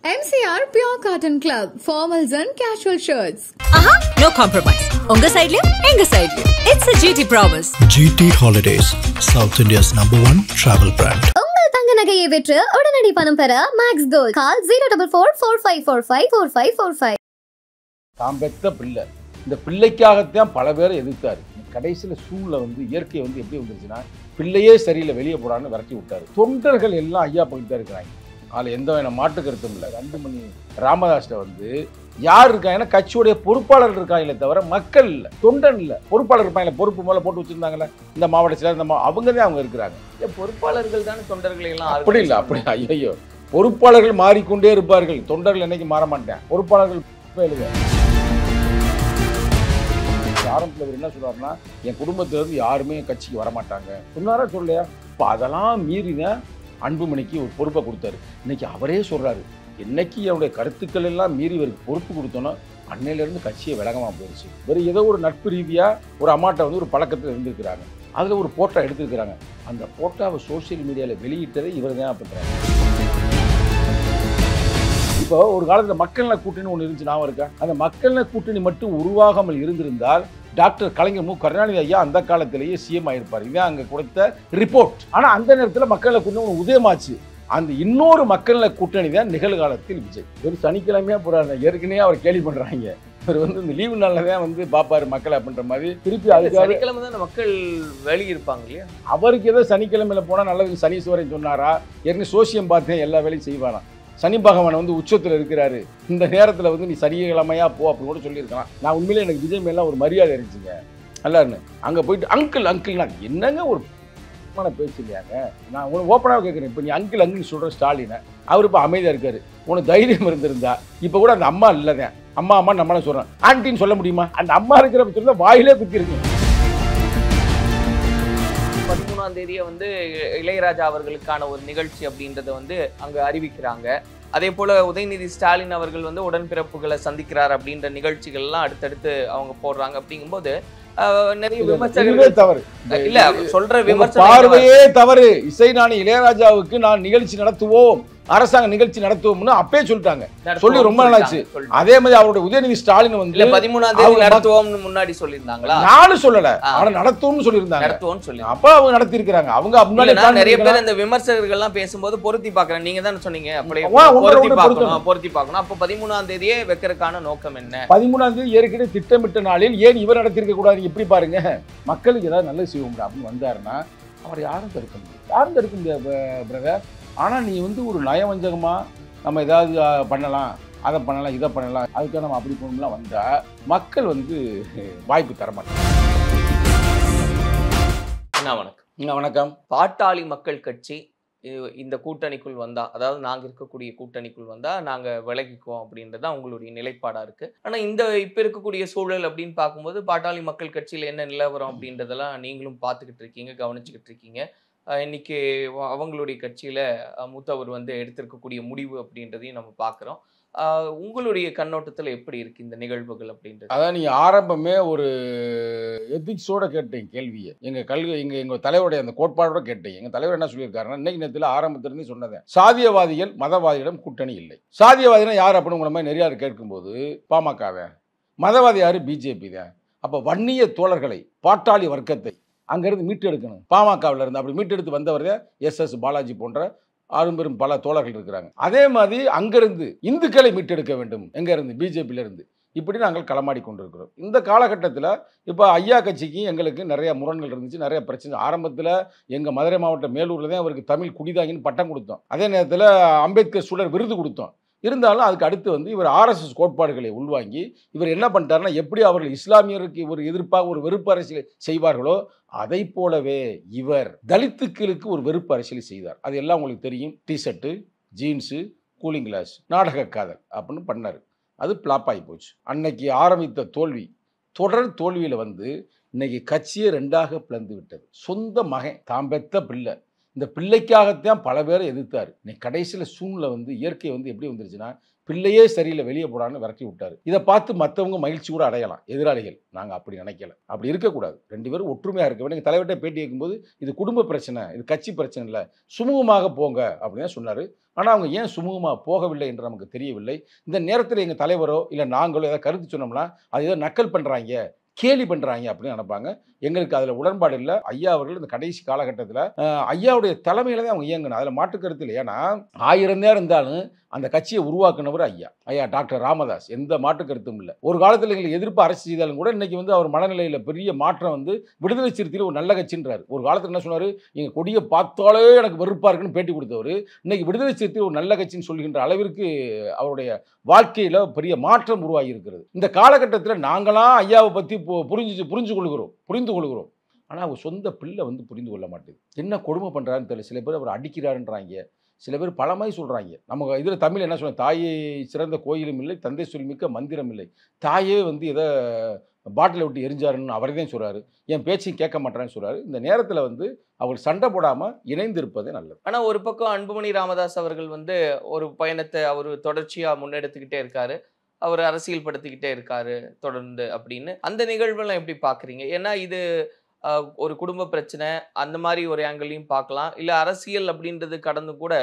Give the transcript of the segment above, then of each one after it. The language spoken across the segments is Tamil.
MCR Pure Cotton Club, formals and casual shirts. No compromise. Unga side liyo, enga side liyo. It's a GT promise. GT Holidays, South India's #1 travel brand. உங்கள் தங்க நகையை விற்று உடனடி பணம் பெற மேக்ஸ் கோல்ட் கால் 04445454545. தாம் பெத்த பிள்ளை, இந்த பிள்ளைக்காகத்தான் பல பேரை எதிர்த்தாரு. கடைசியில் சூழ்நிலை இயற்கை எப்படி வந்துருச்சுன்னா, பிள்ளையே சரியில்லை வெளியே போடான்னு விரட்டி விட்டாரு. தொண்டர்கள் எல்லாம் ஐயா பகிர்ந்து இருக்கிறாங்க. அதில் எந்த வேணா மாட்டு கருத்தும் இல்லை. அன்புமணி ராமதாஸ்ட யார் இருக்காங்கன்னா கட்சியுடைய பொறுப்பாளர்கள் இருக்காங்களே தவிர மக்கள் இல்லை, தொண்டன் இல்லை. பொறுப்பாளர் இருப்பாங்களே, பொறுப்பு மேலே போட்டு வச்சிருந்தாங்களே இந்த மாவட்ட செயலர், அவங்க தான் அவங்க இருக்கிறாங்க. பொறுப்பாளர்கள் தானே தொண்டர்களை எல்லாம் அப்படி இல்லை, அப்படி ஐயோ, பொறுப்பாளர்கள் மாறிக்கொண்டே இருப்பார்கள், தொண்டர்கள் என்னைக்கு மாற மாட்டேன். பொறுப்பாளர்கள் எழுத ஆரம்பத்தில் என்ன சொல்றாருன்னா, என் குடும்பத்திலிருந்து யாருமே கட்சிக்கு வரமாட்டாங்க சொன்னாரா சொல்லையா? இப்போ அதெல்லாம் மீறின அன்புமணிக்கு ஒரு பொறுப்பை கொடுத்தாரு. இன்னைக்கு அவரே சொல்றாரு, என்னைக்கு அவருடைய கருத்துக்கள் எல்லாம் மீறி இவருக்கு பொறுப்பு கொடுத்தோன்னா அன்னையிலேருந்து கட்சியை விலகமாக போயிடுச்சு. வேறு ஏதோ ஒரு நட்பு ரீதியாக ஒரு அம்மாட்ட ஒரு பழக்கத்தில் இருந்திருக்கிறாங்க. அதில் ஒரு போட்டோ எடுத்துருக்கிறாங்க. அந்த போட்டோவை சோசியல் மீடியாவில் வெளியிட்டதை இவர் தான் பண்ணுறாங்க. இப்போ ஒரு காலத்தில் மக்கள் நல கூட்டணி ஒன்று இருந்துச்சு, ஞாபகம் இருக்கா? அந்த மக்கள் நல கூட்டணி மட்டும் உருவாகாமல் இருந்திருந்தால் டாக்டர் கலைஞர் மு கருணாநிதி ஐயா அந்த காலத்திலேயே சிஎம் ஆயிருப்பார். இதான் அங்கே கொடுத்த ரிப்போர்ட். ஆனால் அந்த நேரத்தில் மக்கள் நல கூட்டணி ஒன்று உதயமாச்சு. அந்த இன்னொரு மக்கள் நல கூட்டணி தான் நிகழ்காலத்தில் விஜய். ஒரு சனிக்கிழமையா போறாரு, ஏற்கனவே அவர் கேள்வி பண்றாங்க. அவர் இந்த லீவு நாளில் தான் பார்ப்பாரு மக்களை அப்படின்ற மாதிரி. திருப்பி சனிக்கிழமை தான் மக்கள் வேலைக்கு இருப்பாங்க இல்லையா? அவருக்கு ஏதோ சனிக்கிழமையில போனால் நல்லது சனீஸ்வரன் சொன்னாரா? ஏற்கனவே சோசியம் பார்த்தேன், எல்லா வேலையும் செய்வாராம். சனி பகவான் உச்சத்தில் இருக்கிறாரு. இந்த நேரத்தில் நீ சனிக்கிழமையா போ அப்படின்னு கூட சொல்லியிருக்கலாம். நான் உண்மையிலே எனக்கு விஜய் மேலாம் ஒரு மரியாதை இருந்துச்சுங்க. நல்லாருன்னு அங்கே போயிட்டு அங்கிள் நான் என்னங்க ஒரு பேச்சு இல்லையாங்க. நான் உனக்கு ஓப்பனாக கேட்குறேன். இப்போ நீ அங்கிள் சொல்கிற ஸ்டாலினை, அவர் இப்போ அமைதியாக இருக்காரு. உனக்கு தைரியம் இருந்திருந்தா இப்போ கூட அந்த அம்மா இல்லைதான், அம்மா நம்மள சொல்கிறேன் ஆன்ட்டின்னு சொல்ல முடியுமா? அந்த அம்மா இருக்கிற பட்சத்தில் வாயிலே குத்திருக்கு. 13ஆம் தேதியை இளையராஜா அவர்களுக்கான ஒரு நிகழ்ச்சி அப்படின்றத அங்க அறிவிக்கிறாங்க. அதே போல உதயநிதி ஸ்டாலின் அவர்கள் உடன்பிறப்புகளை சந்திக்கிறார் அப்படின்ற நிகழ்ச்சிகள்லாம் அடுத்தடுத்து அவங்க போடுறாங்க. அப்படிங்கும்போது நிறைய விமர்சகர்கள் தவறு இல்ல சொல்ற விமர்சனம் பார்வையே தவறு. இசைஞானி இளையராஜாவுக்கு நான் நிகழ்ச்சி நடத்துவோம், அரசாங்க நிகழ்ச்சி நடத்துவோம்னு அப்பே சொல்லிட்டாங்க, சொல்லி ரொம்ப நாளாச்சு. அதே மாதிரி அவருடைய உதயநிதி ஸ்டாலின் 13ஆம் தேதி நடத்துவோம்னு முன்னாடி சொல்லியிருந்தாங்களா? நானும் சொல்லல, ஆனா நடத்துவோம்னு சொல்லியிருந்தாங்க. அப்ப அவங்க நடத்தி இருக்காங்க. அவங்க முன்னாடி நிறைய பேர் இந்த விமர்சகர்கள் எல்லாம் பேசும்போது பொருத்தி பாக்குறேன், நீங்க தானே சொன்னீங்க அப்படியே பொருத்தி பார்க்கணும். அப்ப 13ஆம் தேதியே வைக்கிறதுக்கான நோக்கம் என்ன? 13ஆம் தேதி ஏற்கனவே திட்டமிட்ட நாளில் ஏன் இவர் நடத்திருக்க கூடாது? எப்படி பாருங்க, மக்களுக்கு ஏதாவது நல்லது செய்வோம் அப்படின்னு வந்தாருன்னா அவர் யாரும் தடுக்க முடியாது, பிரதர். ஆனால் நீ ஒரு நயவஞ்சகமாக நம்ம ஏதாவது பண்ணலாம், அதை பண்ணலாம், இதை பண்ணலாம், அதுக்காக நம்ம அப்படி பண்ணலாம் வந்தால் மக்கள் வாய்ப்பு தரமாட்டாங்க. வணக்கம். வணக்கம். பாட்டாளி மக்கள் கட்சி இந்த கூட்டணிக்குள் வந்தா, அதாவது நாங்கள் இருக்கக்கூடிய கூட்டணிக்குள் வந்தா நாங்கள் விலகிக்குவோம் அப்படின்றது உங்களுடைய நிலைப்பாடா இருக்கு. ஆனால் இப்போ இருக்கக்கூடிய சூழல் அப்படின்னு பார்க்கும்போது பாட்டாளி மக்கள் கட்சியில் என்ன நிலவரம் அப்படின்றதெல்லாம் நீங்களும் பார்த்துக்கிட்டு இருக்கீங்க, கவனிச்சுக்கிட்டு இருக்கீங்க. இன்னைக்கு அவங்களுடைய கட்சியில மூத்தவர் எடுத்திருக்கக்கூடிய முடிவு அப்படின்றதையும் நம்ம பார்க்குறோம். உங்களுடைய கண்ணோட்டத்தில் எப்படி இருக்கு இந்த நிகழ்வுகள் அப்படின்றது? அதான் நீங்க ஆரம்பமே ஒரு எத்திக்ஸோட கேட்டீங்க கேள்வியை. எங்க தலைவருடைய அந்த கோட்பாடோட கேட்டீங்க. எங்க தலைவர் என்ன சொல்லியிருக்காருன்னா, இன்னைக்கு நேரத்தில் ஆரம்பத்திலிருந்து சொன்னதை, சாதியவாதிகள் மதவாதிகளிடம் கூட்டணி இல்லை. சாதியவாதினா யார் அப்படின்னு உங்களை மாதிரி நிறைய கேட்கும்போது பாமகவே, மதவாதி யாரு? பிஜேபி தான். அப்போ வன்னிய தோழர்களை, பாட்டாளி வர்க்கத்தை அங்கிருந்து மீட்டு எடுக்கணும். பாமகவில் இருந்து அப்படி மீட்டெடுத்து வந்தவர் எஸ் பாலாஜி போன்ற அரும்பெரும் பல தோழர்கள் இருக்கிறாங்க. அதே மாதிரி அங்கிருந்து இந்துக்களை மீட்டெடுக்க வேண்டும், எங்க இருந்து? பிஜேபியில இருந்து. இப்படி நாங்கள் களமாடி கொண்டிருக்கிறோம். இந்த காலகட்டத்தில் இப்போ ஐயா கட்சிக்கு எங்களுக்கு நிறைய முரண்கள் இருந்துச்சு, நிறைய பிரச்சனை. ஆரம்பத்தில் எங்கள் மதுரை மாவட்டம் மேலூரில் தான் அவருக்கு தமிழ் குடிதாங்கின்னு பட்டம் கொடுத்தோம். அதே நேரத்தில் அம்பேத்கர் சுடர் விருது கொடுத்தோம். இருந்தாலும் அதுக்கு அடுத்து இவர் ஆர்எஸ்எஸ் கோட்பாடுகளை உள்வாங்கி இவர் என்ன பண்ணிட்டாருன்னா, எப்படி அவர்கள் இஸ்லாமியருக்கு ஒரு எதிர்ப்பாக ஒரு வெறுப்பு அரசியல் செய்வார்களோ அதை போலவே இவர் தலித்துக்களுக்கு ஒரு வெறுப்பு அரசியல் செய்தார். அது எல்லாம் உங்களுக்கு தெரியும். டிஷர்ட்டு, ஜீன்ஸு, கூலிங் கிளாஸ், நாடக காதல் அப்படின்னு பண்ணார். அது பிளாப் ஆகி போச்சு. அன்னைக்கு ஆரம்பித்த தோல்வி தொடர் தோல்வியில் இன்னைக்கு கட்சியை ரெண்டாக பிளந்து விட்டது. சொந்த மகன், தாம் பெத்த பிள்ளை, இந்த பிள்ளைக்காகத்தான் பல பேரை எதிர்த்தார். இன்னைக்கு கடைசியில் சூழ்நிலை வந்து இயற்கை வந்து எப்படி வந்துருச்சுன்னா, பிள்ளையே சரியில்லை வெளியே போடான்னு விரட்டி விட்டார். இதை பார்த்து மற்றவங்க மகிழ்ச்சி கூட அடையலாம், எதிராளிகள். நாங்கள் அப்படி நினைக்கல, அப்படி இருக்கக்கூடாது. 2 பேரும் ஒற்றுமையாக இருக்க வேண்டும். எங்கள் தலைவர்கிட்ட பேட்டி கேட்கும்போது இது குடும்ப பிரச்சனை, இது கட்சி பிரச்சனை இல்லை, சுமூகமாக போங்க அப்படின்னு தான் சொன்னார். ஆனால் அவங்க ஏன் சுமூகமாக போகவில்லை என்று நமக்கு தெரியவில்லை. இந்த நேரத்தில் எங்கள் தலைவரோ இல்லை நாங்களோ ஏதாவது கருத்து சொன்னோம்னா அது ஏதோ நக்கல் பண்ணுறாங்க, கேலி பண்ணுறாங்க அப்படின்னு நினைப்பாங்க. எங்களுக்கு அதில் உடன்பாடு இல்லை. ஐயா அவர்கள் இந்த கடைசி காலகட்டத்தில் ஐயாவுடைய தலைமையில் தான் அவங்க இயங்கணும், அதில் மாற்று கருத்து இல்லை. ஏன்னா 1000 நேரம் இருந்தாலும் அந்த கட்சியை உருவாக்குனவர் ஐயா டாக்டர் ராமதாஸ், எந்த மாற்று கருத்தும் இல்லை. ஒரு காலத்தில் எங்களுக்கு எதிர்ப்பு அரசு செய்தாலும் கூட இன்னைக்கு வந்து அவர் மனநிலையில் பெரிய மாற்றம் வந்து விடுதலை சிறுத்தையில் ஒரு நல்ல கட்சின்றார். ஒரு காலத்தில் என்ன சொன்னார், எங்கள் கொடியை பார்த்தாலே எனக்கு வெறுப்பாக இருக்குன்னு பேட்டி கொடுத்தவர் இன்னைக்கு விடுதலை சிறுத்தையில் ஒரு நல்ல கட்சின்னு சொல்கின்ற அளவிற்கு அவருடைய வாழ்க்கையில் பெரிய மாற்றம் உருவாகி இருக்கிறது. இந்த காலகட்டத்தில் நாங்களாம் ஐயாவை பற்றி புரிந்து கொள்கிறோம். ஆனால் அவர் சொந்த பிள்ளை வந்து புரிந்து கொள்ள மாட்டேது. என்ன கொடுமை பண்ணுறாருன்னு தெரியல. சில பேர் அவர் அடிக்கிறாருன்றாங்க, சில பேர் பல மாதிரி சொல்கிறாங்க. நம்ம இதில் தமிழ் என்ன சொல்ல, தாயை சிறந்த கோயிலும் இல்லை, தந்தை சொல்மிக்க மந்திரம் இல்லை. தாயே வந்து எதை பாட்டிலை விட்டு எரிஞ்சாருன்னு அவரே தான் சொல்கிறாரு. என் பேச்சையும் கேட்க மாட்டேன்னு சொல்கிறாரு. இந்த நேரத்தில் வந்து அவர் சண்டை போடாமல் இணைந்து இருப்பதே நல்லது. ஆனால் ஒரு பக்கம் அன்புமணி ராமதாஸ் அவர்கள் வந்து ஒரு பயணத்தை அவர் தொடர்ச்சியாக முன்னெடுத்துக்கிட்டே இருக்காரு, அவர் அரசியல் படுத்திக்கிட்டே இருக்காரு தொடர்ந்து அப்படின்னு. அந்த நிகழ்வெல்லாம் எப்படி பார்க்குறீங்க? ஏன்னா இது ஒரு குடும்ப பிரச்சனை அந்த மாதிரி ஒரு ஆங்கிளையும் பார்க்கலாம், இல்லை அரசியல் அப்படின்றது கடந்து கூட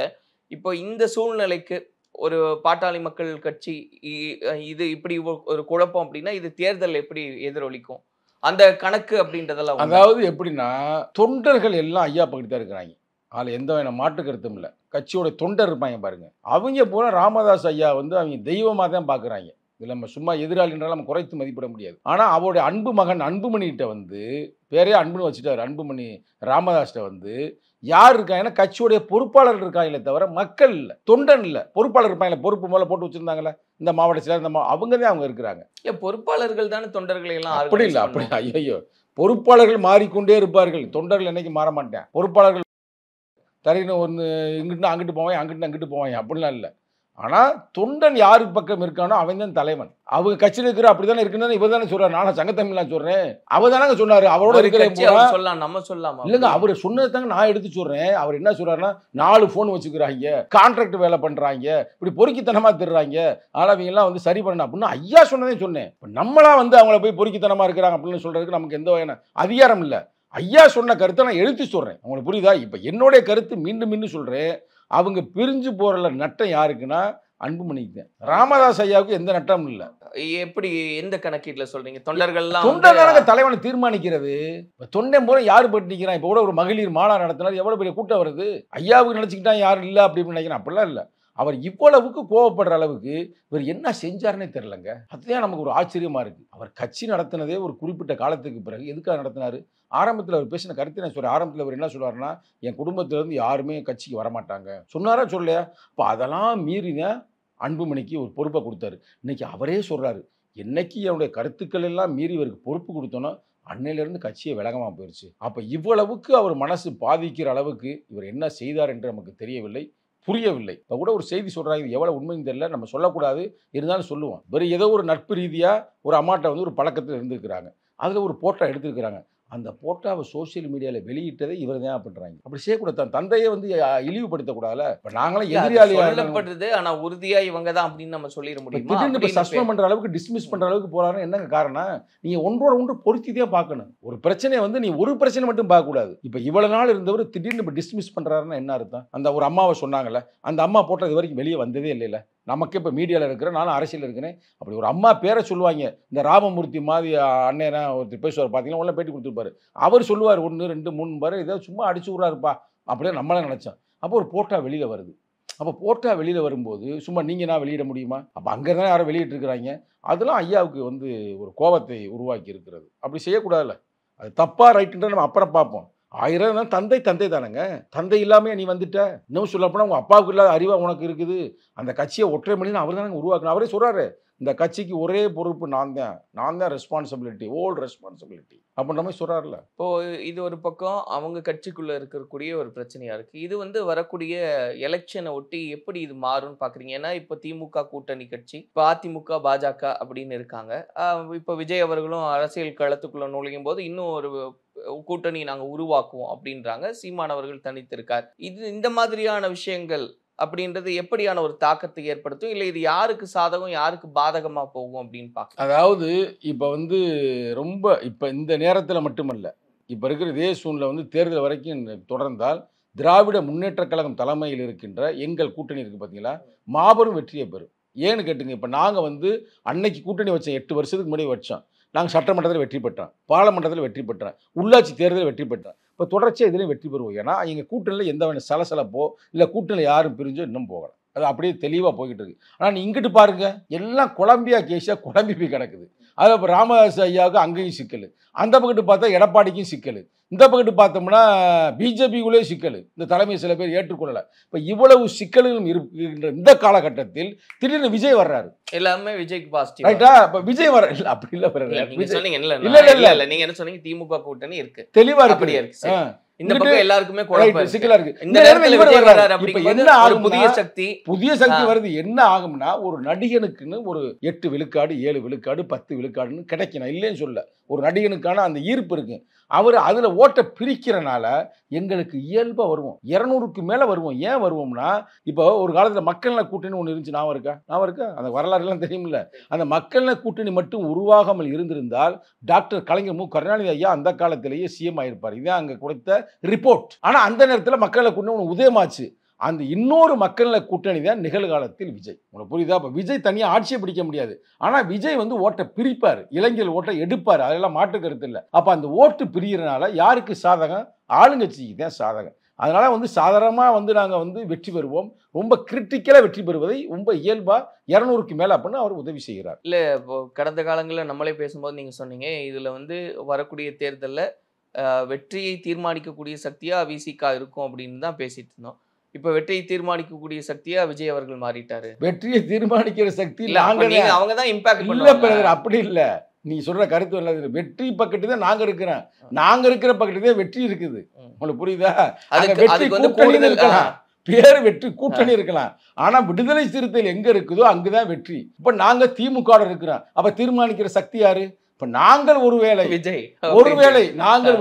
இப்போ இந்த சூழ்நிலைக்கு ஒரு பாட்டாளி மக்கள் கட்சி இது இப்படி ஒரு குழப்பம் அப்படின்னா இது தேர்தல் எப்படி எதிரொலிக்கும் அந்த கணக்கு அப்படின்றதெல்லாம். அதாவது எப்படின்னா, தொண்டர்கள் எல்லாம் ஐயா பக்கத்து தான் இருக்கிறாங்க, அதில் எந்த வேணா மாற்று கருத்தும் இல்லை. கட்சியோட தொண்டர் இருப்பாங்க பாருங்க, அவங்க பூரா ராமதாஸ் ஐயா வந்து அவங்க தெய்வமாக தான் பார்க்குறாங்க. இதில் நம்ம சும்மா எதிராளின்றாலும் நம்ம குறைத்து மதிப்பிட முடியாது. ஆனால் அவருடைய அன்பு மகன் அன்புமணிகிட்ட வந்து பேரே அன்புன்னு வச்சுட்டார். அன்புமணி ராமதாஸ்கிட்ட வந்து யார் இருக்காங்கன்னா கட்சியுடைய பொறுப்பாளர்கள் இருக்காங்களே தவிர மக்கள் இல்லை, தொண்டன் இல்லை. பொறுப்பாளர் இருப்பாங்களே, பொறுப்பு மேலே போட்டு வச்சுருந்தாங்களே இந்த மாவட்ட செயலர், இந்த அவங்க தான் அவங்க இருக்கிறாங்க. பொறுப்பாளர்கள் தானே தொண்டர்களை எல்லாம் அப்படி இல்லை, அப்படி ஐயோ, பொறுப்பாளர்கள் மாறிக்கொண்டே இருப்பார்கள், தொண்டர்கள் என்னைக்கு மாற மாட்டேன். பொறுப்பாளர்கள் தரையின ஒன்று இங்கிட்டு அங்கிட்டு போவாங்க, அங்கிட்டு போவாங்க, அப்படிலாம் இல்லை. ஆனால் தொண்டன் யாரு பக்கம் இருக்கானோ அவன் தான் தலைவன். அவங்க கட்சியில் இருக்கிற அப்படித்தானே இருக்குன்னு இவர் தானே சொல்றாரு. நானும் சங்கத்தமிழ்லாம் சொல்றேன், அவர் தானே சொன்னாரு. அவரோட இருக்கிற நம்ம சொல்லலாம் இல்லைங்க, அவர் சொன்னது தாங்க நான் எடுத்து சொல்றேன். அவர் என்ன சொல்றாருன்னா 4 ஃபோன் வச்சுக்கிறாங்க, கான்ட்ராக்ட் வேலை பண்றாங்க, இப்படி பொறுக்கித்தனமா திடுறாங்க, ஆனால் அவங்க எல்லாம் வந்து சரி பண்ணணும் அப்படின்னு ஐயா சொன்னதே சொன்னேன். நம்மளா வந்து அவங்கள போய் பொறுக்கித்தனமா இருக்கிறாங்க அப்படின்னு சொல்றதுக்கு நமக்கு எந்த வகையான அதிகாரம் இல்லை. ஐயா சொன்ன கருத்தை நான் எழுத்து சொல்றேன், உங்களுக்கு புரியுதா? இப்போ என்னுடைய கருத்து மீண்டும் சொல்றேன். அவங்க பிரிஞ்சு போறல நட்டம் யாருக்குன்னா அன்புமணிக்கு தான். ராமதாஸ் ஐயாவுக்கு எந்த நட்டமும் இல்லை. எப்படி எந்த கணக்கீட்டுல சொல்றீங்க? தொண்டர்கள்லாம் தொண்டர்களாக தலைவனை தீர்மானிக்கிறது. தொண்டை மூலம் யாரு போட்டு நிற்கிறான்? இப்போ கூட ஒரு மகளிர் மாநாடு நடத்தினார், எவ்வளவு பெரிய கூட்டம் வருது. ஐயாவுக்கு நினைச்சுக்கிட்டா யாரும் இல்லை அப்படின்னு நினைக்கிறேன். அப்படிலாம் இல்லை. அவர் இவ்வளவுக்கு கோவப்படுற அளவுக்கு இவர் என்ன செஞ்சாருன்னே தெரியலங்க. அதுதான் நமக்கு ஒரு ஆச்சரியமா இருக்கு. அவர் கட்சி நடத்தினதே ஒரு குறிப்பிட்ட காலத்துக்கு பிறகு எதுக்காக நடத்தினாரு? ஆரம்பத்தில் அவர் பேசின கருத்து நான் சொல்றேன். ஆரம்பத்தில் அவர் என்ன சொல்றாருன்னா, என் குடும்பத்திலேருந்து யாருமே கட்சிக்கு வரமாட்டாங்க சொன்னாரா சொல்லலையா? இப்போ அதெல்லாம் மீறிதான் அன்புமணிக்கு ஒரு பொறுப்பை கொடுத்தாரு. இன்னைக்கு அவரே சொல்றாரு, என்னைக்கு என்னுடைய கருத்துக்கள் எல்லாம் மீறி இவருக்கு பொறுப்பு கொடுத்தோன்னா அன்னையிலிருந்து கட்சியை விலகமாக போயிடுச்சு. அப்போ இவ்வளவுக்கு அவர் மனசு பாதிக்கிற அளவுக்கு இவர் என்ன செய்தார் என்று நமக்கு தெரியவில்லை, புரியவில்லை. இப்போ கூட ஒரு செய்தி சொல்கிறாங்க, இது எவ்வளோ உண்மைன்னு தெரியல, நம்ம சொல்லக்கூடாது, இருந்தாலும் சொல்லுவோம். வேறு ஏதோ ஒரு நட்பு ரீதியாக ஒரு அம்மாட்ட வந்து ஒரு பழக்கத்தில் இருந்திருக்கிறாங்க, அதில் ஒரு போட்டோ எடுத்துருக்கிறாங்க. அந்த போட்டோவை சோசியல் மீடியாவில் வெளியிட்டதே இவர் தான் பண்ணுறாங்க. அப்படி செய்யக்கூடாது. தன் தந்தையை வந்து இழிவுபடுத்தக்கூடாதுல. இப்போ நாங்களும் எதிரியாளிப்படுது, ஆனால் உறுதியாக இவங்க தான் அப்படின்னு நம்ம சொல்லிட முடியும். இப்போ சஸ்பெண்ட் பண்ணுற அளவுக்கு, டிஸ்மிஸ் பண்ணுற அளவுக்கு போகிறாருன்னு என்னங்க காரணம்? நீங்கள் ஒன்றோட ஒன்று பொருத்தி தான் பார்க்கணும். ஒரு பிரச்சனையை வந்து நீ ஒரு பிரச்சனை மட்டும் பார்க்கக்கூடாது. இப்போ இவ்வளோ நாள் இருந்தவர் திடீர்னு இப்போ டிஸ்மிஸ் பண்ணுறாருன்னா என்ன அர்த்தம்? அந்த ஒரு அம்மாவை சொன்னாங்கல்ல, அந்த அம்மா போட்டது வரைக்கும் வெளியே வந்ததே இல்லைல்ல. நமக்கு இப்போ மீடியாவில் இருக்கிறேன், நானும் அரசியல் இருக்கிறேன். அப்படி ஒரு அம்மா பேரை சொல்லுவாங்க. இந்த ராமமூர்த்தி மாதிரி அண்ணனா ஒருத்தர் பேசுவார் பார்த்தீங்கன்னா, உள்ள பேட்டி கொடுத்துருப்பாரு. அவர் சொல்லுவார் 1 2 3 பாரு, ஏதோ சும்மா அடிச்சு விட்றாருப்பா அப்படியே நம்மளாம் நினச்சோம். அப்போ ஒரு போட்டா வெளியில் வருது. அப்போ போட்டா வெளியில் வரும்போது சும்மா நீங்கள் நான் வெளியிட முடியுமா? அப்போ அங்கே தான் யாரும் வெளியிட்டிருக்கிறாங்க. அதெல்லாம் ஐயாவுக்கு வந்து ஒரு கோபத்தை உருவாக்கி இருக்கிறது. அப்படி செய்யக்கூடாதுல்ல. அது தப்பாக ரைட்டுன்ற நம்ம அப்புறம் பார்ப்போம். 1000 தந்தை தானேங்க. தந்தை இல்லாமல் நீ வந்துட்ட. இன்னும் சொல்லப்போனால் உங்கள் அப்பாவுக்கு இல்லாத அறிவா உனக்கு இருக்குது. அந்த கட்சியை ஒற்றை மணின்னு அவர் தானே உருவாக்கணும். அவரே சொல்கிறாரு, இந்த கட்சிக்கு ஒரே பொறுப்பு நான் தான் ரெஸ்பான்சிபிலிட்டி, ஓல் ரெஸ்பான்சிபிலிட்டி அப்படின்ற மாதிரி சொல்கிறாருல. இப்போது இது ஒரு பக்கம் அவங்க கட்சிக்குள்ளே இருக்கக்கூடிய ஒரு பிரச்சனையாக இருக்குது. இது வந்து வரக்கூடிய எலெக்ஷனை ஒட்டி எப்படி இது மாறும்னு பார்க்குறீங்க? ஏன்னா இப்போ திமுக கூட்டணி கட்சி, இப்போ அதிமுக பாஜக அப்படின்னு இருக்காங்க. இப்போ விஜய் அவர்களும் அரசியல் களத்துக்குள்ளே நுழையும் போது இன்னும் ஒரு கூட்டணி நாங்க உருவாக்குவோம் அப்படின்றாங்க. சீமான் அவர்கள் தனித்திருக்கார். இந்த மாதிரியான விஷயங்கள் அப்படின்றது எப்படியான ஒரு தாக்கத்தை ஏற்படுத்தும், இல்லை இது யாருக்கு சாதகம் யாருக்கு பாதகமா போகும் அப்படின்னு பார்க்க? அதாவது இப்போ ரொம்ப இப்போ இந்த நேரத்தில் மட்டுமல்ல, இப்போ இருக்கிற இதே சூழ்நிலை தேர்தல் வரைக்கும் தொடர்ந்தால் திராவிட முன்னேற்ற கழகம் தலைமையில் இருக்கின்ற எங்கள் கூட்டணி இருக்குது பார்த்தீங்களா, மாபெரும் வெற்றியை பெறும். ஏன்னு கேட்டுங்க, இப்போ நாங்கள் அன்னைக்கு கூட்டணி வச்சோம், 8 வருஷத்துக்கு முன்னாடி வச்சோம். நாங்கள் சட்டமன்றத்தில் வெற்றி பெற்றோம், பாராளுமன்றத்தில் வெற்றி பெற்றோம், உள்ளாட்சி தேர்தலில் வெற்றி பெற்றோம். இப்போ தொடர்ச்சியாக இதுலேயும் வெற்றி பெறுவோம். ஏன்னா எங்கள் கூட்டணியில் எந்த வேணும் சலசலப்போ இல்லை கூட்டணியில் யாரும் பிரிஞ்சோ இன்னும் போகலாம். அது அப்படியே தெளிவாக போய்கிட்டு இருக்கு. ஆனால் நீ இங்கிட்டு பாருங்க, எல்லாம் குழம்பியா கேஸாக குழம்பி போய் கிடக்குது. அது இப்போ ராமதாஸ் ஐயாவுக்கு அங்கேயும் சிக்கல், அந்த பக்கத்து பார்த்தா எடப்பாடிக்கும் சிக்கல், இந்த பக்கத்து பார்த்தோம்னா பிஜேபிக்குள்ளே சிக்கல், இந்த தலைமை சில பேர் ஏற்றுக்கொள்ளலை. இப்போ இவ்வளவு சிக்கல்களும் இருக்கின்ற இந்த காலகட்டத்தில் திடீர்னு விஜய் வர்றாரு. எல்லாமே விஜய்க்கு பாசிட்டிவ் ரைட்டா? இப்போ விஜய் வர இல்லை அப்படி இல்லை, நீங்க சொன்னீங்க இல்ல நீங்க என்ன சொன்னீங்க, திமுக கூட்டணி இருக்கு, தெளிவா அப்படியே இருக்கு. இருக்கு. இந்த பக்கம் எல்லாருக்குமே குழப்பம் சிக்கலா இருக்கு. இந்த நேரத்துல விஜய் வர்றாரு இப்ப அப்படிங்கும்போது என்ன ஒரு ஆகும், புதிய சக்தி வருது. என்ன ஆகும்னா, ஒரு நடிகனுக்குன்னு ஒரு 8 விழுக்காடு 7 விழுக்காடு 10 விழுக்காடுன்னு கிடைக்கணும், இல்லைன்னு சொல்ல. ஒரு நடிகனுக்கான அந்த ஈர்ப்பு இருக்கு. அவர் அதுல ஓட்ட பிரிக்கிறனால எங்களுக்கு இயல்பா வருவோம், 200க்கு மேல வருவோம். ஏன் வருவோம்னா, இப்போ ஒரு காலத்துல மக்கள் நல கூட்டணி ஒன்று இருந்துச்சு, நான் இருக்கா அந்த வரலாறு எல்லாம் தெரியுமில்ல. அந்த மக்கள் நல கூட்டணி மட்டும் உருவாகாமல் இருந்திருந்தால் டாக்டர் கலைஞர் மு கருணாநிதி ஐயா அந்த காலத்திலேயே சிஎம் ஆயிருப்பார். இதான் அங்க கொடுத்த ரிப்போர்ட். ஆனா அந்த நேரத்தில் மக்கள் நல கூட்டணி ஒன்று உதயமாச்சு. அந்த இன்னொரு மக்கள் நல கூட்டணி தான் நிகழ்காலத்தில் விஜய். உங்களுக்கு புரியுதா? இப்போ விஜய் தனியாக ஆட்சியை பிடிக்க முடியாது. ஆனால் விஜய் ஓட்டை பிரிப்பார், இளைஞர் ஓட்டை எடுப்பார், அதெல்லாம் மாற்று கருத்து இல்லை. அப்போ அந்த ஓட்டு பிரிகிறனால யாருக்கு சாதகம்? ஆளுங்கட்சிக்கு தான் சாதகம். அதனால சாதாரணமாக நாங்கள் வெற்றி பெறுவோம். ரொம்ப கிரிட்டிக்கலாக வெற்றி பெறுவதை ரொம்ப இயல்பாக 200க்கு மேலே அப்படின்னு அவர் உதவி செய்கிறார். இல்லை, இப்போ கடந்த காலங்களில் நம்மளே பேசும்போது நீங்கள் சொன்னீங்க, இதில் வரக்கூடிய தேர்தலில் வெற்றியை தீர்மானிக்கக்கூடிய சக்தியாக விசிகா இருக்கும் அப்படின்னு தான் பேசிட்டு இருந்தோம். இப்போ வெற்றியை தீர்மானிக்கக்கூடிய சக்தியா விஜய் அவர்கள் மாறிட்டாரு. வெற்றியை தீர்மானிக்கிற சக்தி அவங்க தான் இம்பாக்ட் பண்ணுவாங்க. அப்படி இல்லை, நீ சொல்ற கருத்து இல்லை. வெற்றி பக்கத்து தான் நாங்க இருக்கிறோம், நாங்க இருக்கிற பக்கத்து தான் வெற்றி இருக்குது. உங்களுக்கு புரியுதா? வெற்றி கூட்டணி இருக்கலாம், பேர் வெற்றி கூட்டணி இருக்கலாம். ஆனா விடுதலை சிறுத்தைகள் எங்க இருக்குதோ அங்குதான் வெற்றி. இப்ப நாங்க திமுக இருக்கிறோம், அப்ப தீர்மானிக்கிற சக்தி யாரு? இப்ப நாங்கள்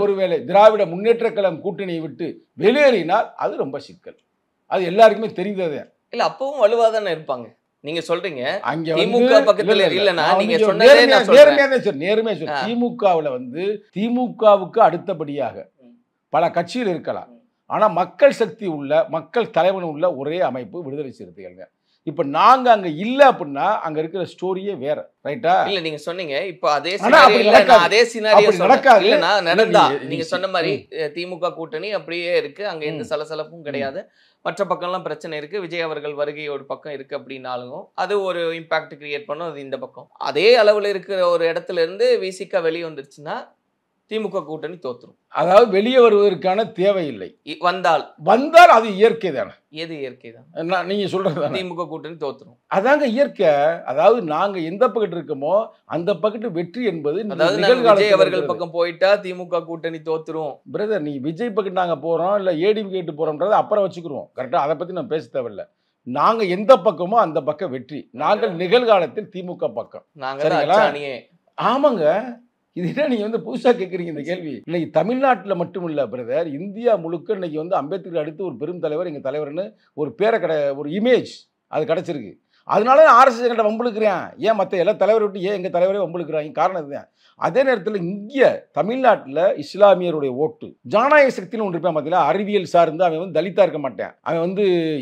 ஒருவேளை திராவிட முன்னேற்ற கழகம் கூட்டணியை விட்டு வெளியேறினால் அது ரொம்ப சிக்கல். அது எல்லாருக்குமே தெரிந்தது. இல்ல, அப்பவும் வலுவாதானே இருப்பாங்க. நீங்க சொல்றீங்க திமுக பக்கத்துல இல்லனா, நீங்க சொன்னதே நேர்மையா சொல்ற. திமுகவுல திமுகவுக்கு அடுத்தபடியாக பல கட்சிகள் இருக்கலாம். ஆனா மக்கள் சக்தி உள்ள, மக்கள் தலைவன் உள்ள ஒரே அமைப்பு விடுதலை சிறுத்தைகள். இப்ப நாங்க அங்க இல்ல அப்படின்னா அங்க இருக்கிற ஸ்டோரியே வேற. ரைட்டா? இல்ல, நீங்க சொன்னீங்க இப்ப அதே சினாரியோ நடக்காது. இல்லனா நடந்தா நீங்க சொன்ன மாதிரி திமுக கூட்டணி அப்படியே இருக்கு, அங்க எந்த சலசலப்பும் கிடையாது, மற்ற பக்கம்லாம் பிரச்சனை இருக்கு, விஜய் அவர்கள் வருகை ஒரு பக்கம் இருக்கு அப்படின்னாலும் அது ஒரு இம்பாக்ட் கிரியேட் பண்ணும். அது இந்த பக்கம் அதே அளவுல இருக்கிற ஒரு இடத்துல இருந்து விசிகா வெளியே வந்துருச்சுன்னா திமுக கூட்டணி தோத்துரும். அதாவது வெளியே வருவதற்கான தேவையில்லை. வந்தால் அது இயற்கை தானே. எது இயற்கை தான் நீங்க சொல்றது? திமுக கூட்டணி தோத்துரும், அதாங்க இயற்கை. அதாவது நாங்க எந்த பக்கத்து இருக்கோமோ அந்த பக்கத்து வெற்றி என்பது. விஜய் அவர்கள் பக்கம் போயிட்டா திமுக கூட்டணி தோத்துரும். பிரதர், நீ விஜய் பக்கத்து நாங்க போறோம் இல்ல ஏடிஎம் கேட்டு போறோம்ன்றது அப்புறம் வச்சுக்கிறோம். கரெக்டா? அதை பத்தி நான் பேச தேவையில்லை. நாங்க எந்த பக்கமோ அந்த பக்கம் வெற்றி. நாங்கள் நிகழ்காலத்தில் திமுக பக்கம். ஆமாங்க. இது என்ன நீங்க புதுசா கேட்குறீங்க இந்த கேள்வி? இன்னைக்கு தமிழ்நாட்டில் மட்டும் இல்லை பிரதர், இந்தியா முழுக்க இன்னைக்கு அம்பேத்கர் அடுத்து ஒரு பெரும் தலைவர் எங்கள் தலைவர்னு ஒரு பேரை ஒரு இமேஜ் அது கிடச்சிருக்கு. அதனால ஆர்எஸ்எஸ் கிட்ட வம்புழுக்கிறேன். ஏன் மற்ற எல்லா தலைவரை விட்டு ஏன் எங்கள் தலைவரே வம்புழுக்கிறாங்க? காரணம் இதுதான். அதே நேரத்தில் இங்கே தமிழ்நாட்டில் இஸ்லாமியருடைய ஓட்டு ஜனநாயக சக்தின்னு ஒன்று இருப்பேன். பார்த்தீங்களா? அறிவியல் சார்ந்து அவன் தலித்தா இருக்க மாட்டேன், அவன்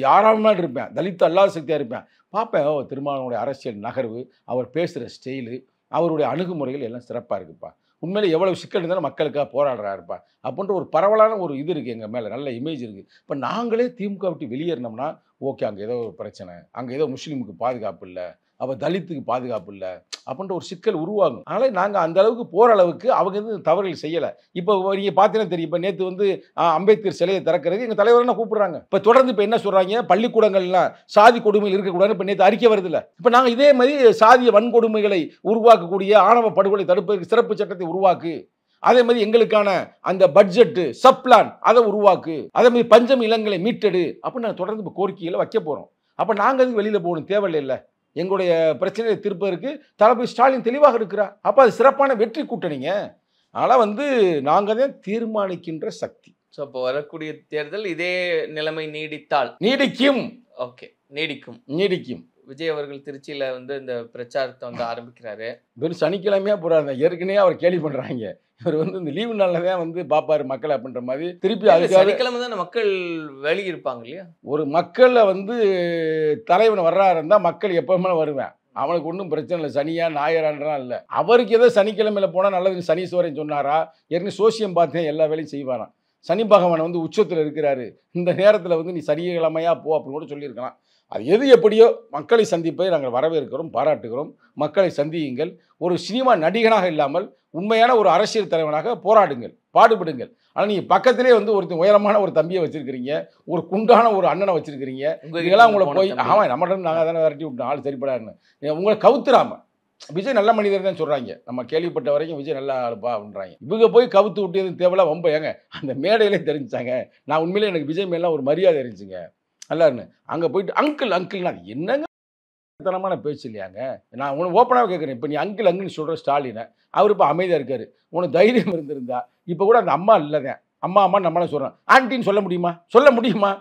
யாராவது இருப்பேன், தலித் அல்லாத சக்தியாக இருப்பேன். பார்ப்பேன் திருமாவளவனுடைய அரசியல் நகர்வு, அவர் பேசுகிற ஸ்டைலு, அவருடைய அணுகுமுறைகள் எல்லாம் சிறப்பாக இருக்குப்பா. உண்மையிலே எவ்வளவு சிக்கல் இருந்தாலும் மக்களுக்காக போராடுறாருப்பா அப்படின்ற ஒரு பரவலான ஒரு இது இருக்குது, எங்கள் மேலே நல்ல இமேஜ் இருக்குது. இப்போ நாங்களே திமுக விட்டு வெளியேறினோம்னா ஓகே, அங்கே ஏதோ ஒரு பிரச்சனை, அங்கே ஏதோ முஸ்லீமுக்கு பாதுகாப்பு இல்லை, அப்போ தலித்துக்கு பாதுகாப்பு இல்லை அப்படின்ற ஒரு சிக்கல் உருவாகும். அதனால் நாங்கள் அந்த அளவுக்கு போகிற அளவுக்கு அவங்க தவறுகள் செய்யலை. இப்போ நீங்கள் பார்த்தீங்கன்னா தெரியும், இப்போ நேற்று அம்பேத்கர் சிலையை திறக்கிறது எங்கள் தலைவர்னா கூப்பிடுறாங்க. இப்போ தொடர்ந்து இப்போ என்ன சொல்கிறாங்க, பள்ளிக்கூடங்கள்லாம் சாதி கொடுமைகள் இருக்கக்கூடாதுன்னு இப்போ நேற்று அறிக்கை வருதில்ல. இப்போ நாங்கள் இதே மாதிரி சாதிய வன்கொடுமைகளை உருவாக்கக்கூடிய ஆணவ படுகொலை தடுப்பதற்கு சிறப்பு சட்டத்தை உருவாக்கு, அதே மாதிரி எங்களுக்கான அந்த பட்ஜெட்டு சப்ளான் அதை உருவாக்கு, அதே மாதிரி பஞ்சம் இளங்களை மீட்டெடு அப்படின்னு நாங்கள் தொடர்ந்து இப்போ கோரிக்கைகளை வைக்க போகிறோம். அப்போ நாங்கள் அதுக்கு வெளியில் போகணும் தேவையில்லை. இல்லை, எங்களுடைய பிரச்சனையை தீர்ப்பதற்கு தளபதி ஸ்டாலின் தெளிவாக இருக்கிறார். அப்போ அது சிறப்பான வெற்றி கூட்டணிங்க. ஆனால் வந்து நாங்கள் தான் தீர்மானிக்கின்ற சக்தி. ஸோ அப்போ வரக்கூடிய தேர்தல் இதே நிலைமை நீடித்தால் நீடிக்கும். ஓகே, நீடிக்கும். நீடிக்கும். விஜய் அவர்கள் திருச்சியில வந்து இந்த பிரச்சாரத்தை வந்து ஆரம்பிக்கிறாரு. வெறும் சனிக்கிழமையா போறாரு. ஏற்கனவே அவர் கேள்வி பண்றாங்க. இவர் வந்து இந்த லீவு நாள்ல தான் வந்து பாப்பாரு மக்களை அப்படின்ற மாதிரி திருப்பி அதுக்காக சனிக்கிழமை தான் மக்கள் வெளியே இருப்பாங்க இல்லையா? ஒரு மக்களை வந்து தலைவன் வர்றாரு இருந்தா மக்கள் எப்பவுமே வருவேன். அவனுக்கு ஒன்றும் பிரச்சனை இல்லை. சனியா ஞாயிறான்றான் இல்லை. அவருக்கு ஏதோ சனிக்கிழமையில போனால் நல்லது சனீஸ்வரன் சொன்னாரா? ஏற்கனவே சோசியம் பார்த்தேன், எல்லா வேலையும் செய்வாராம். சனி பகவான் வந்து உச்சத்தில் இருக்கிறாரு. இந்த நேரத்தில் வந்து நீ சனிக்கிழமையா போ அப்படின்னு கூட சொல்லியிருக்கலாம். அது எது எப்படியோ மக்களை சந்திப்பை நாங்கள் வரவேற்கிறோம், பாராட்டுகிறோம். மக்களை சந்தியுங்கள். ஒரு சினிமா நடிகனாக இல்லாமல் உண்மையான ஒரு அரசியல் தலைவனாக போராடுங்கள், பாடுபடுங்கள். ஆனால் நீங்கள் பக்கத்திலே வந்து ஒருத்தர் உயரமான ஒரு தம்பியை வச்சிருக்கிறீங்க, ஒரு குண்டான ஒரு அண்ணனை வச்சிருக்கிறீங்க. இதெல்லாம் உங்களை போய் ஆமாம் நம்மகிட்ட நாங்கள் தானே விரட்டி விட்டோம் ஆள் சரிப்படாருன்னு உங்களை கவுத்துறாம. விஜய் நல்ல மனிதர் தான் சொல்கிறாங்க. நம்ம கேள்விப்பட்ட வரைக்கும் விஜய் நல்லா ஆளுப்பா அப்படின்றாங்க. இவங்க போய் கவுத்து விட்டியது தேவையில்ல வம்ப. ஏங்க அந்த மேடையிலே தெரிஞ்சாங்க. நான் உண்மையிலே எனக்கு விஜய் மேலாம் ஒரு மரியாதை இருந்துச்சுங்க நல்லாருன்னு. அங்கே போயிட்டு அங்கிள் அங்கிள்னா அது என்னங்க தனமான பேச்சு இல்லையாங்க? நான் உனக்கு ஓப்பனாக கேட்குறேன். இப்போ நீ அங்கிள் அங்கிள்னு சொல்கிற ஸ்டாலினை, அவர் இப்போ அமைதியாக இருக்காரு. உனக்கு தைரியம் இருந்திருந்தா இப்போ கூட அந்த அம்மா இல்லைதான் அம்மா அம்மா நம்மளாம் சொல்கிறோம். ஆன்ட்டின்னு சொல்ல முடியுமா? சொல்ல முடியுமா?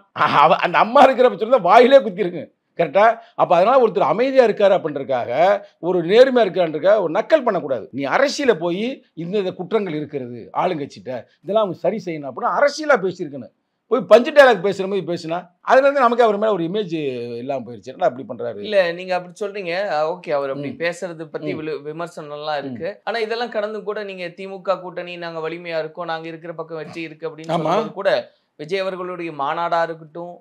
அந்த அம்மா இருக்கிற பட்சத்தில் தான் வாயிலே குத்திருங்க. கரெக்டாக? அப்போ அதனால் ஒருத்தர் அமைதியாக இருக்காரு அப்படின்றக்காக, ஒரு நேர்மையாக இருக்கான்றக்காக ஒரு நக்கல் பண்ணக்கூடாது. நீ அரசியலில் போய் இந்த குற்றங்கள் இருக்கிறது ஆளுங்கட்சிட்ட, இதெல்லாம் அவங்க சரி செய்யணும் அப்படின்னா அரசியலாக பேசியிருக்கணும். போய் பஞ்சு டைலாக் பேசுகிற மாதிரி பேசினா அதுலேருந்து நமக்கு அவர் மேலே ஒரு இமேஜ் இல்லாமல் போயிடுச்சு. என்ன அப்படி பண்ணுறாரு? இல்லை, நீங்கள் அப்படி சொல்கிறீங்க. ஓகே, அவர் அப்படி பேசுறது பற்றி விமர்சனம்லாம் இருக்குது. ஆனால் இதெல்லாம் கடந்து கூட நீங்கள் திமுக கூட்டணி நாங்கள் வலிமையாக இருக்கோம், நாங்கள் இருக்கிற பக்கம் வச்சு இருக்குது அப்படின்னு சொல்லும்போது கூட விஜய் அவர்களுடைய மாநாடாக இருக்கட்டும்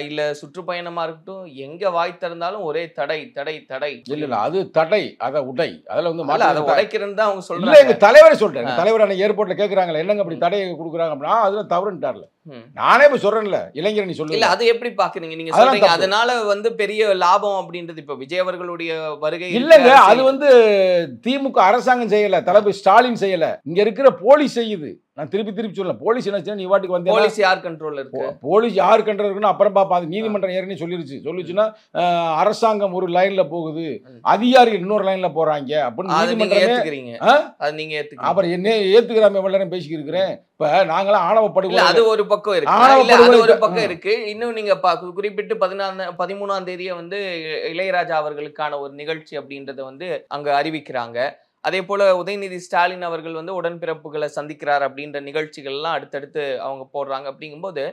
இல்ல சுற்றுப்பயணமா இருக்கட்டும், எங்க வாய் திறந்தாலும் ஒரே தடை தடை தடை. இல்ல அது தடை, அத உடை. அதுல வந்து அதை உடைக்கிறேன்னு தான் அவங்க சொல்றாங்க. இல்ல எங்க தலைவரே சொல்றாங்க. தலைவர் அன்னைக்கு ஏர்போர்ட்ல கேக்குறாங்கல்ல என்னங்க அப்படி தடையை கொடுக்குறாங்க அப்படின்னா அதுல தவறுன்ட்டார்ல. நானே இப்ப சொல்றேன்ல இளைஞர் நீ சொல்லு. இல்ல அது எப்படி பாக்குறீங்க நீங்க? சொல்றீங்க அதனால வந்து பெரிய லாபம் அப்படின்றது இப்ப விஜய் அவர்களுடைய வருகை இல்லங்க. அது வந்து திமுக அரசாங்கம் செய்யல, தளபதி ஸ்டாலின் செய்யல, இங்க இருக்கிற போலீஸ் செய்யுது. நான் திருப்பி சொல்ல போலீஸ் என்ன நீ வாட்டுக்கு வந்து போலீஸ் யார் கண்ட்ரோல்ல இருக்கு? போலீஸ் யார் கண்ட்ரோல் இருக்குன்னு அப்புறம் பாப்பா. அது நீதிமன்றம் ஏற்கனவே சொல்லிருச்சுன்னா அரசாங்கம் ஒரு லைன்ல போகுது, அதிகாரிகள் இன்னொரு லைன்ல போறாங்க அப்படின்னு நீதிமன்றமே. அது நீங்க அப்புறம் என்ன ஏத்துக்கிறாம எவ்வளவு பேசிக்கிட்டு இருக்கிறேன். இப்ப நாங்களாம் ஆணவ படுகொலை, அது ஒரு பக்கம் இருக்கு, ஒரு பக்கம் இருக்கு. இன்னும் நீங்க குறிப்பிட்டு 13ஆம் தேதியை வந்து இளையராஜா அவர்களுக்கான ஒரு நிகழ்ச்சி அப்படின்றத வந்து அங்க அறிவிக்கிறாங்க. அதே போல உதயநிதி ஸ்டாலின் அவர்கள் வந்து உடன்பிறப்புகளை சந்திக்கிறார் அப்படின்ற நிகழ்ச்சிகள் எல்லாம் அடுத்தடுத்து அவங்க போடுறாங்க. அப்படிங்கும்போது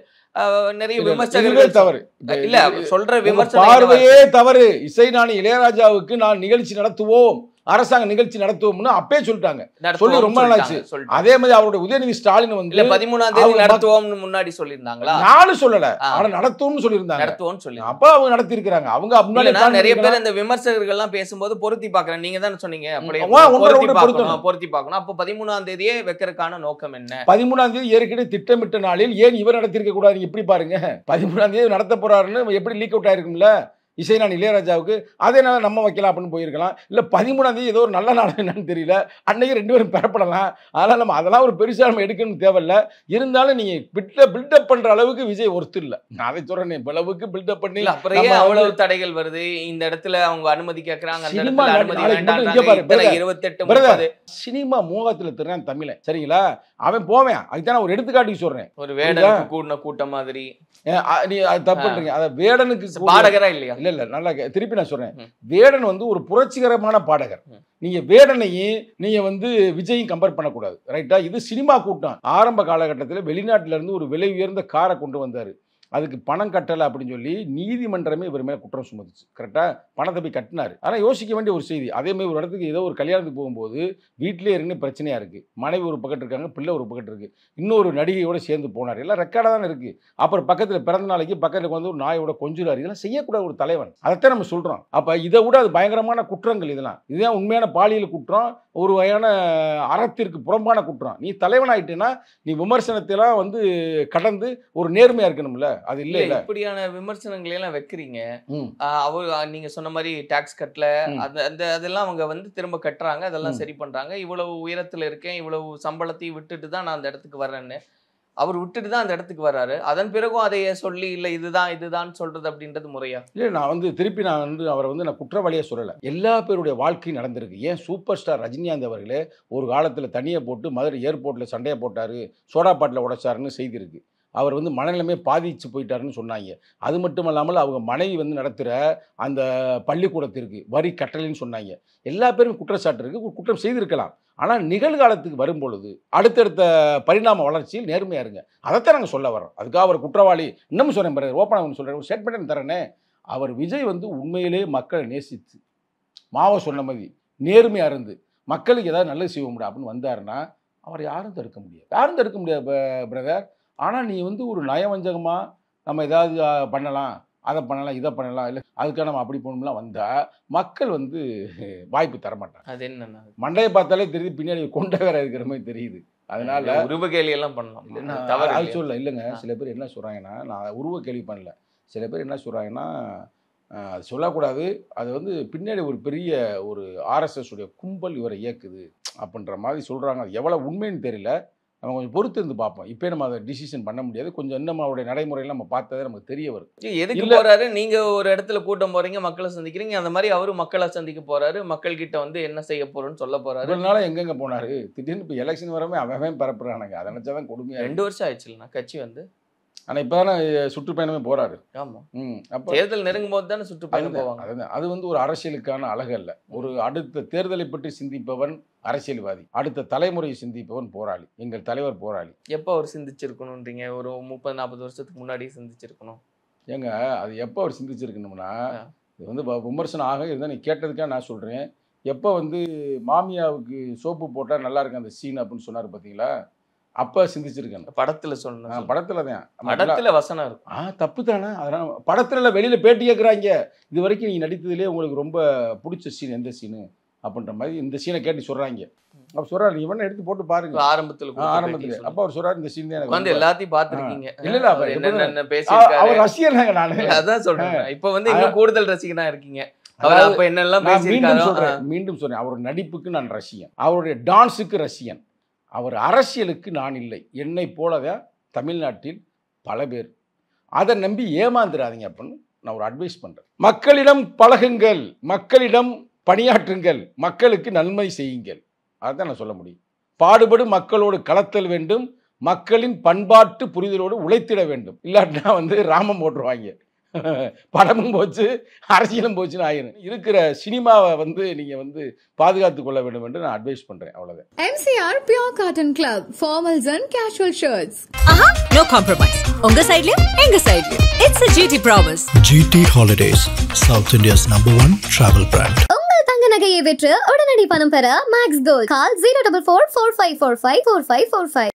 நிறைய விமர்சகர்கள் தவறு இல்ல சொல்ற விமர்சனம் பார்வையே தவறு. இசைஞானி இளையராஜாவுக்கு நான் நிகழ்ச்சி நடத்துவோம், அரசாங்க நிகழ்ச்சி நடத்துவோம்னு அப்பே சொல்லிட்டாங்க. சொல்லி ரொம்ப நாளாச்சு. அதே மாதிரி அவருடைய உதயநிதி ஸ்டாலின் வந்து 13ஆம் தேதி நடத்துவோம்னு முன்னாடி சொல்லியிருந்தாங்களா? நானும் சொல்லல, ஆனா நடத்துவோம்னு சொல்லியிருந்தாங்க. நடத்துவோம்னு சொல்லி அப்ப அவங்க நடத்தி இருக்காங்க. அவங்க முன்னாடி நிறைய பேர் இந்த விமர்சகர்கள் எல்லாம் பேசும்போது பொருத்தி பாக்குறேன். நீங்க தானே சொன்னீங்க அப்படியே பொருத்தி பார்க்கணும். அப்ப 13ஆம் தேதியே வைக்கிறதுக்கான நோக்கம் என்ன? 13ஆம் தேதி ஏற்கனவே திட்டமிட்ட நாளில் ஏன் இவர் நடத்திருக்க கூடாது? எப்படி பாருங்க, 13ஆம் தேதி நடத்த போறாருன்னு எப்படி லீக் அவுட் ஆயிருக்கும்ல இசைஞானி இளையராஜாவுக்கு. அதே நாள் நம்ம வைக்கலாம் அப்படின்னு போயிருக்கலாம். இல்லை 13ஆம் தேதி ஏதோ ஒரு நல்ல நாள் என்னன்னு தெரியல, அன்னைக்கு 2 பேரும் பெறப்படலாம். அதனால் நம்ம அதெல்லாம் ஒரு பெருசாக நம்ம எடுக்கணும்னு தேவையில்ல. இருந்தாலும் நீங்கள் பில்டப் பண்ணுற அளவுக்கு விஜய் ஒருத்தர் இல்லை. நான் அதை சொல்கிறேன். இப்போ அளவுக்கு பில்டப் பண்ணி அப்புறம் அவ்வளவு தடைகள் வருது. இந்த இடத்துல அவங்க அனுமதி கேட்குறாங்க, அந்த இடத்துல அனுமதி வேண்டாம். 28 சினிமா மோகத்தில் திருறான் தமிழை, சரிங்களா? அவன் போவேன். அதுதான் ஒரு எடுத்துக்காட்டுக்கு சொல்கிறேன். ஒரு வேடனுக்கு கூடின கூட்டம் மாதிரி நீ அது தப்பு பண்றீங்க. அதை வேடனுக்கு பாடகரா இல்லையா? இல்ல நல்லா திருப்பி நான் சொல்றேன். வேடன் வந்து ஒரு புரட்சிகரமான பாடகர். நீங்க வேடனையும் நீங்க வந்து விஜயும் கம்பேர் பண்ணக்கூடாது, ரைட்டா? இது சினிமா கூட்டம். ஆரம்ப காலகட்டத்தில் வெளிநாட்டுல இருந்து ஒரு விலை உயர்ந்த காரை கொண்டு வந்தாரு. அதுக்கு பணம் கட்டலை அப்படின்னு சொல்லி நீதிமன்றமே இவர் மேலே குற்றம் சுமத்துச்சு. கரெக்டாக பணத்தை போய் கட்டினார். ஆனால் யோசிக்க வேண்டிய ஒரு செய்தி. அதேமாதிரி ஒரு இடத்துக்கு ஏதோ ஒரு கல்யாணத்துக்கு போகும்போது வீட்டிலே இருந்து பிரச்சனையாக இருக்குது. மனைவி ஒரு பக்கத்து இருக்காங்க, பிள்ளை ஒரு பக்கத்து இருக்குது. இன்னொரு நடிகையோடு சேர்ந்து போனார். எல்லாம் ரெக்கார்டாக தானே இருக்குது. அப்புறம் பக்கத்தில் பிறந்த நாளைக்கு பக்கத்தில் வந்து ஒரு நாயோட கொஞ்சுறாரு. இதெல்லாம் செய்யக்கூடாது ஒரு தலைவன். அதைத்தான் நம்ம சொல்கிறோம். அப்போ இதை விட அது பயங்கரமான குற்றங்கள். இதுதான் உண்மையான பாலியல் குற்றம், ஒரு வகையான அறத்திற்கு புறம்பான குற்றம். நீ தலைவனாயிட்டேன்னா நீ விமர்சனத்தெல்லாம் வந்து கடந்து ஒரு நேர்மையாக இருக்கணும்ல. அது இல்ல இப்படியான விமர்சனங்களை எல்லாம் வைக்கிறீங்க. நீங்க சொன்ன மாதிரி டாக்ஸ் கட்டல, அதெல்லாம் அவங்க வந்து திரும்ப கட்டுறாங்க, அதெல்லாம் சரி பண்றாங்க. இவ்வளவு உயரத்துல இருக்கேன், இவ்வளவு சம்பளத்தையும் விட்டுட்டு தான் நான் அந்த இடத்துக்கு வர்றேன்னு. அவர் விட்டுட்டு தான் அந்த இடத்துக்கு வர்றாரு. அதன் பிறகும் அதையே சொல்லி இல்லை இதுதான் சொல்றது அப்படின்றது முறையா? இல்லை, நான் திருப்பி அவரை நான் குற்றவாளியாக சொல்லலை. எல்லா பேருடைய வாழ்க்கையும் நடந்திருக்கு. ஏன் சூப்பர் ஸ்டார் ரஜினிகாந்த் அவர்களே ஒரு காலத்தில் தனியாக போட்டு மதுரை ஏர்போர்ட்டில் சண்டையை போட்டார், சோடா பாட்டில் உடைச்சாருன்னு செய்தி இருக்குது. அவர் மனநிலைமை பாதிச்சு போயிட்டாருன்னு சொன்னாங்க. அது மட்டும் இல்லாமல் அவங்க மனைவி நடத்துகிற அந்த பள்ளிக்கூடத்திற்கு வரி கட்டளைன்னு சொன்னாங்க. எல்லா பேரும் குற்றச்சாட்டு இருக்குது, குற்றம் செய்திருக்கலாம். ஆனால் நிகழ்காலத்துக்கு வரும்பொழுது அடுத்தடுத்த பரிணாம வளர்ச்சியில் நேர்மையாக இருங்க. அதைத்தான் நாங்கள் சொல்ல வரோம். அதுக்காக அவர் குற்றவாளி இன்னமும் சொல்கிறேன் பாரு, ஓப்பனாக ஒன்று சொல்கிறேன், ஸ்டேட்மெண்ட் தரேனே. அவர் விஜய் உண்மையிலே மக்களை நேசித்து மாவை சொன்ன மாதிரி நேர்மையாக இருந்து மக்களுக்கு ஏதாவது நல்லது செய்ய முடியும் அப்படின்னு வந்தாருன்னா அவர் யாரும் தடுக்க முடியாது பிரதர். ஆனால் நீ ஒரு நயவஞ்சகமாக நம்ம ஏதாவது பண்ணலாம், அதை பண்ணலாம், இதை பண்ணலாம், இல்லை அதுக்காக நம்ம அப்படி போகணும்லாம் வந்தால் மக்கள் வாய்ப்பு தரமாட்டாங்க. அது என்ன மண்டையை பார்த்தாலே தெரியுது, பின்னாடி கொண்ட வேற இருக்கிற மாதிரி தெரியுது. அதனால உருவ கேள்வி எல்லாம் பண்ணலாம். அது சொல்ல இல்லைங்க. சில பேர் என்ன சொல்கிறாங்கன்னா, நான் உருவ கேள்வி பண்ணல, சில பேர் என்ன சொல்கிறாங்கன்னா அது சொல்லக்கூடாது, அது பின்னாடி ஒரு பெரிய ஒரு ஆர்எஸ்எஸ் உடைய கும்பல் இவரை இயக்குது அப்படின்ற மாதிரி சொல்கிறாங்க. அது எவ்வளோ உண்மைன்னு தெரியல, நம்ம கொஞ்சம் பொறுத்து இருந்து பார்ப்போம். இப்போ நம்ம அதை டிசிஷன் பண்ண முடியாது. கொஞ்சம் இன்னும் அவருடைய நடைமுறையில் நம்ம பார்த்ததே நமக்கு தெரிய வரும். எதுக்கு போறாரு? நீங்க ஒரு இடத்துல கூட்டம் போறீங்க, மக்களை சந்திக்கிறீங்க, அந்த மாதிரி அவரும் மக்களை சந்திக்க போறாரு, மக்கள் கிட்ட என்ன செய்ய போறோன்னு சொல்ல போறாரு. அதனால எங்கெங்க போனாரு? திடீர்னு இப்போ எலெக்ஷன் வரவே அவன் பரப்புறானுங்க. அதை நினைச்சாதான் கொடுமையா. 2 வருஷம் ஆயிடுச்சுல்லண்ணா கட்சி ஆனால் இப்போ தானே சுற்றுப்பயணமே போறாரு. ஆமாம், அப்போ தேர்தல் நெருங்கும் போது தானே சுற்றுப்பயணம் போவாங்க. அது ஒரு அரசியலுக்கான அழகு அல்ல. ஒரு அடுத்த தேர்தலை பற்றி சிந்திப்பவன் அரசியல்வாதி, அடுத்த தலைமுறையை சிந்திப்பவன் போராளி. எங்கள் தலைவர் போராளி. எப்போ அவர் சிந்திச்சிருக்கணும்ன்றீங்க? ஒரு 30-40 வருஷத்துக்கு முன்னாடி சிந்திச்சிருக்கணும். ஏங்க அது எப்போ அவர் சிந்திச்சிருக்கணும்னா, இது விமர்சனம் ஆக இருந்தால் நீ கேட்டதுக்காக நான் சொல்கிறேன். எப்போ மாமியாவுக்கு சோப்பு போட்டால் நல்லா இருக்கு அந்த சீன் அப்படின்னு சொன்னார் பார்த்தீங்களா, அப்போ சிந்திச்சிருக்கேன். படத்தில் சொன்னேன். படத்தில் தான், படத்தில் வசனம் இருக்கும். தப்பு தானே. அதனால் படத்தில் வெளியில் பேட்டி கேட்குறாங்க, இது வரைக்கும் நீங்கள் நடித்ததுலேயே உங்களுக்கு ரொம்ப பிடிச்ச சீன் எந்த சீனு அப்படின்ற மாதிரி இந்த சீனை கேட்டு சொல்கிறாங்க. அப்போ சொல்கிறாரு, நீ வேணா எடுத்து போட்டு பாருங்க. ஆரம்பத்தில் அப்போ அவர் சொல்கிறார், இந்த சீன் தான் எனக்கு எல்லாத்தையும் பார்த்துருக்கீங்க. இல்லை என்ன பேசி அவர் ரசிகனாங்க. நான் அதான் சொல்கிறேன். இப்போ இன்னும் கூடுதல் ரசிகனா இருக்கீங்க. அவர் அப்போ என்னெல்லாம் மீண்டும் சொல்கிறேன், அவர் நடிப்புக்கு நான் ரசிகன், அவருடைய டான்ஸுக்கு ரசிகன். அவர் அரசியலுக்கு நான் இல்லை. என்னை போலதான் தமிழ்நாட்டில் பல பேர். அதை நம்பி ஏமாந்துடாதீங்க அப்படின்னு நான் ஒரு அட்வைஸ் பண்ணுறேன். மக்களிடம் பழகுங்கள், மக்களிடம் பணியாற்றுங்கள், மக்களுக்கு நன்மை செய்யுங்கள். அதுதான் நான் சொல்ல முடியும். பாடுபடு மக்களோடு கலத்தல் வேண்டும், மக்களின் பண்பாட்டு புரிதலோடு உழைத்திட வேண்டும். இல்லாட்டினா ராமம் போட்டுருவாங்க, படமும் போச்சு, அரசியலும் போச்சுன்னு ஆயிரும். இருக்கிற சினிமாவை நீங்க பாதுகாத்து கொள்ள வேண்டும் என்று நான் அட்வைஸ் பண்றேன். அவ்வளவுதான். MCR Pure Cotton Club, formals and casual shirts. No compromise. உங்க சைடுலயும் எங்க சைடுலயும். It's a GT promise. GT Holidays, South India's #1 travel brand. உங்கள் தங்க நகையை விற்று உடனடி பணம் பெற மேக்ஸ் கோல்ட். கால் 04445454545.